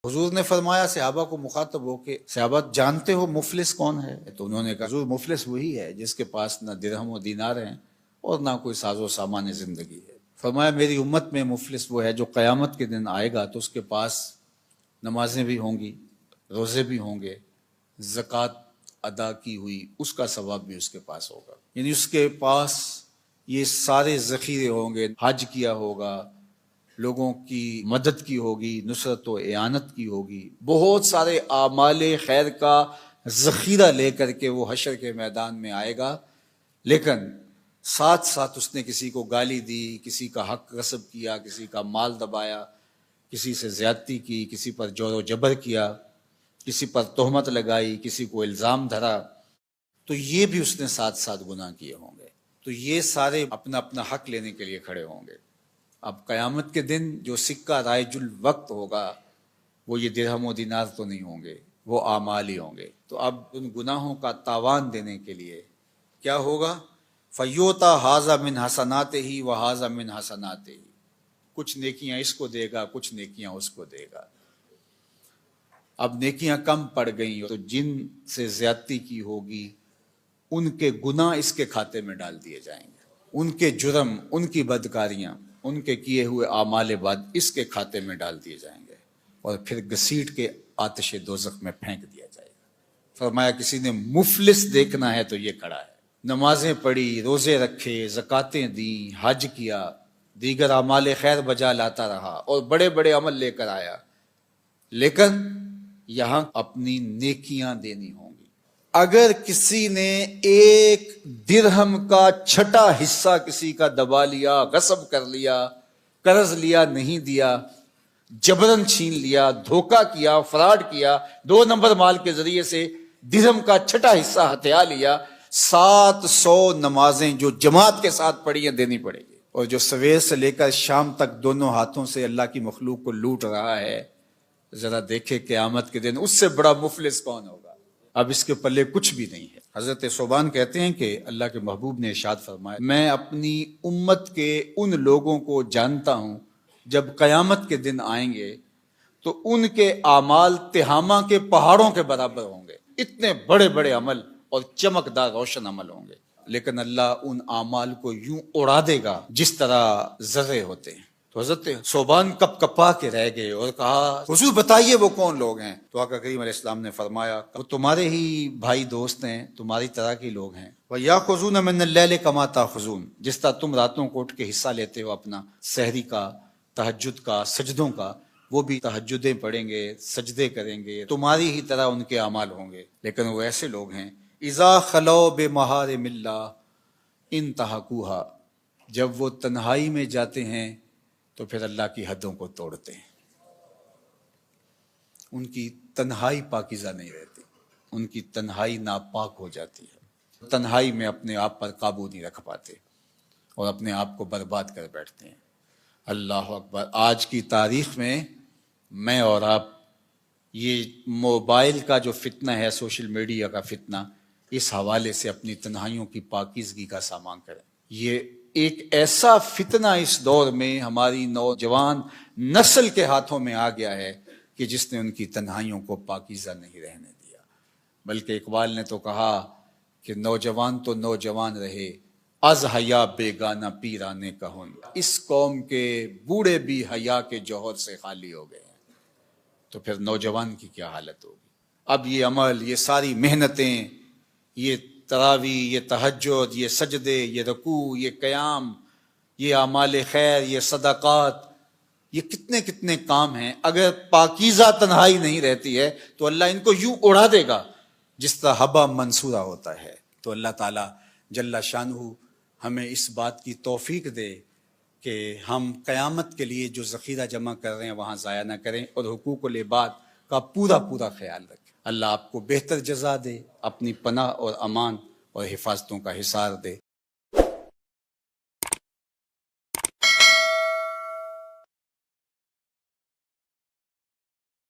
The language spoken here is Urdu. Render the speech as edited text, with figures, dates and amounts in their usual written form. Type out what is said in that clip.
حضور نے فرمایا صحابہ کو مخاطب ہو کہ صحابہ جانتے ہو مفلس کون ہے؟ تو انہوں نے کہا حضور مفلس وہی ہے جس کے پاس نہ درہم و دینار ہیں اور نہ کوئی ساز و سامان زندگی ہے۔ فرمایا میری امت میں مفلس وہ ہے جو قیامت کے دن آئے گا تو اس کے پاس نمازیں بھی ہوں گی، روزے بھی ہوں گے، زکوٰۃ ادا کی ہوئی اس کا ثواب بھی اس کے پاس ہوگا، یعنی اس کے پاس یہ سارے ذخیرے ہوں گے، حج کیا ہوگا، لوگوں کی مدد کی ہوگی، نصرت و اعانت کی ہوگی، بہت سارے اعمال خیر کا ذخیرہ لے کر کے وہ حشر کے میدان میں آئے گا، لیکن ساتھ ساتھ اس نے کسی کو گالی دی، کسی کا حق غصب کیا، کسی کا مال دبایا، کسی سے زیادتی کی، کسی پر جور و جبر کیا، کسی پر تہمت لگائی، کسی کو الزام دھرا، تو یہ بھی اس نے ساتھ ساتھ گناہ کیے ہوں گے۔ تو یہ سارے اپنا اپنا حق لینے کے لیے کھڑے ہوں گے۔ اب قیامت کے دن جو سکہ رائج الوقت ہوگا وہ یہ درہم و دینار تو نہیں ہوں گے، وہ اعمال ہی ہوں گے۔ تو اب ان گناہوں کا تاوان دینے کے لیے کیا ہوگا؟ فیوتا ھذا من حسناتہ و ھذا من حسناتہ، کچھ نیکیاں اس کو دے گا، کچھ نیکیاں اس کو دے گا۔ اب نیکیاں کم پڑ گئیں تو جن سے زیادتی کی ہوگی ان کے گناہ اس کے کھاتے میں ڈال دیے جائیں گے، ان کے جرم، ان کی بدکاریاں، ان کے کیے ہوئے اعمال بد اس کے کھاتے میں ڈال دیے جائیں گے اور پھر گھسیٹ کے آتش دوزخ میں پھینک دیا جائے گا۔ فرمایا کسی نے مفلس دیکھنا ہے تو یہ کھڑا ہے، نمازیں پڑھی، روزے رکھے، زکاتیں دیں، حج کیا، دیگر اعمال خیر بجا لاتا رہا اور بڑے بڑے عمل لے کر آیا، لیکن یہاں اپنی نیکیاں دینی ہوں گی۔ اگر کسی نے ایک درہم کا چھٹا حصہ کسی کا دبا لیا، غصب کر لیا، قرض لیا نہیں دیا، جبرن چھین لیا، دھوکہ کیا، فراڈ کیا، 2 نمبر مال کے ذریعے سے درہم کا چھٹا حصہ ہتھیا لیا، 700 نمازیں جو جماعت کے ساتھ پڑھی ہیں دینی پڑے گی۔ اور جو سویر سے لے کر شام تک دونوں ہاتھوں سے اللہ کی مخلوق کو لوٹ رہا ہے، ذرا دیکھے قیامت کے دن اس سے بڑا مفلس کون ہوگا؟ اب اس کے پلے کچھ بھی نہیں ہے۔ حضرت ثوبان کہتے ہیں کہ اللہ کے محبوب نے ارشاد فرمایا، میں اپنی امت کے ان لوگوں کو جانتا ہوں جب قیامت کے دن آئیں گے تو ان کے اعمال تہامہ کے پہاڑوں کے برابر ہوں گے، اتنے بڑے بڑے عمل اور چمکدار روشن عمل ہوں گے، لیکن اللہ ان اعمال کو یوں اڑا دے گا جس طرح ذرے ہوتے ہیں۔ تو حضرت ثوبان کپ کپا کے رہ گئے اور کہا حضور بتائیے وہ کون لوگ ہیں؟ تو آقا کریم علیہ السلام نے فرمایا وہ تمہارے ہی بھائی دوست ہیں، تمہاری طرح کے لوگ ہیں۔ وَيَأْخُذُونَ مِنَ اللَّيْلِ كَمَا تَأْخُذُونَ، جس طرح تم راتوں کو اٹھ کے حصہ لیتے ہو اپنا سحری کا، تہجد کا، سجدوں کا، وہ بھی تہجدیں پڑھیں گے، سجدے کریں گے، تمہاری ہی طرح ان کے اعمال ہوں گے، لیکن وہ ایسے لوگ ہیں اِذَا خَلَوْا بِمَحَارِمِ اللَّهِ انْتَهَكُوهَا، جب وہ تنہائی میں جاتے ہیں تو پھر اللہ کی حدوں کو توڑتے ہیں، ان کی تنہائی پاکیزہ نہیں رہتی، ان کی تنہائی ناپاک ہو جاتی ہے، تنہائی میں اپنے آپ پر قابو نہیں رکھ پاتے اور اپنے آپ کو برباد کر بیٹھتے ہیں۔ اللہ اکبر! آج کی تاریخ میں اور آپ یہ موبائل کا جو فتنہ ہے، سوشل میڈیا کا فتنہ، اس حوالے سے اپنی تنہائیوں کی پاکیزگی کا سامان کریں۔ یہ ایک ایسا فتنہ اس دور میں ہماری نوجوان نسل کے ہاتھوں میں آ گیا ہے کہ جس نے ان کی تنہائیوں کو پاکیزہ نہیں رہنے دیا، بلکہ اقبال نے تو کہا کہ نوجوان تو نوجوان رہے، از حیا بیگانہ پیرانے کہن، اس قوم کے بوڑھے بھی حیا کے جوہر سے خالی ہو گئے ہیں، تو پھر نوجوان کی کیا حالت ہوگی؟ اب یہ عمل، یہ ساری محنتیں، یہ تراویح، یہ تہجد، یہ سجدے، یہ رکوع، یہ قیام، یہ اعمال خیر، یہ صدقات، یہ کتنے کتنے کام ہیں، اگر پاکیزہ تنہائی نہیں رہتی ہے تو اللہ ان کو یوں اڑا دے گا جس طرح حبا منصورہ ہوتا ہے۔ تو اللہ تعالیٰ جل شانہ ہمیں اس بات کی توفیق دے کہ ہم قیامت کے لیے جو ذخیرہ جمع کر رہے ہیں وہاں ضائع نہ کریں اور حقوق العباد کا پورا خیال رکھیں۔ اللہ آپ کو بہتر جزا دے، اپنی پناہ اور امان اور حفاظتوں کا حصار دے۔